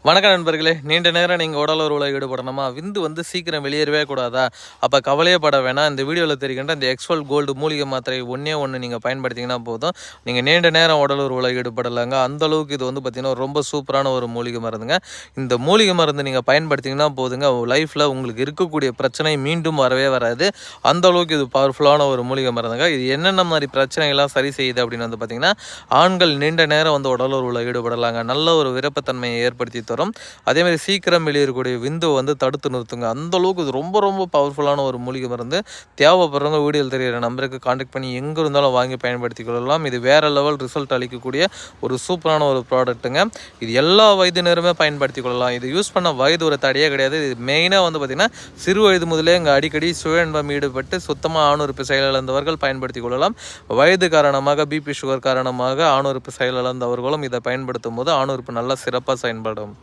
வணக்கம் நண்பர்களே, நீண்ட நேரம் நீங்கள் உடல் உறவில் ஈடுபடணுமா? விந்து வந்து சீக்கிரம் வெளியேறவே கூடாதா? அப்போ கவலையே பட வேணாம். இந்த வீடியோவில் தெரிகின்ற இந்த எக்ஸ்வல் கோல்டு மூலிகை மாத்திரை ஒன்று நீங்கள் பயன்படுத்திங்கன்னா போதும். நீங்கள் நீண்ட நேரம் உடல் உறவில் ஈடுபடலாங்க. அந்தளவுக்கு இது வந்து பார்த்திங்கன்னா ரொம்ப சூப்பரான ஒரு மூலிகை மருந்துங்க. இந்த மூலிகை மருந்து நீங்கள் பயன்படுத்திங்கன்னா போதுங்க, லைஃப்பில் உங்களுக்கு இருக்கக்கூடிய பிரச்சனை மீண்டும் வரவே வராது. அந்தளவுக்கு இது பவர்ஃபுல்லான ஒரு மூலிகை மருந்துங்க. இது என்னென்ன மாதிரி பிரச்சனைகள்லாம் சரி செய்யுது அப்படின்னு வந்து பார்த்திங்கன்னா, ஆண்கள் நீண்ட நேரம் வந்து உடல் உறவில் ஈடுபடலாங்க. நல்ல ஒரு விருப்பத்தன்மையை ஏற்படுத்தி தரும். அதேமாதிரி சீக்கிரம் வெளியேறக்கூடிய விந்து வந்து தடுத்து நிறுத்துங்க. அந்த அளவுக்கு இது ரொம்ப ரொம்ப பவர்ஃபுல்லான ஒரு மூலிகை மருந்து. தேவைப்படுறவங்க வீடியோவில் தெரிகிற நம்பருக்கு கான்டாக்ட் பண்ணி எங்கே இருந்தாலும் வாங்கி பயன்படுத்தி கொள்ளலாம். இது வேறு லெவல் ரிசல்ட் அளிக்கக்கூடிய ஒரு சூப்பரான ஒரு ப்ராடக்ட்டுங்க. இது எல்லா வயதினருமே பயன்படுத்தி கொள்ளலாம். இது யூஸ் பண்ண வயது ஒரு தடையே கிடையாது. இது மெயினாக வந்து பார்த்திங்கன்னா சிறு வயது முதலே இங்கே அடிக்கடி சுய இன்பம் ஈடுபட்டு சுத்தமாக ஆணுறுப்பு செயலிழந்தவர்கள் பயன்படுத்தி கொள்ளலாம். வயது காரணமாக பிபி சுகர் காரணமாக ஆணுறுப்பு செயலிழந்தவர்களும் இதை பயன்படுத்தும் போது ஆணுறுப்பு நல்லா சிறப்பாக செயல்படும்.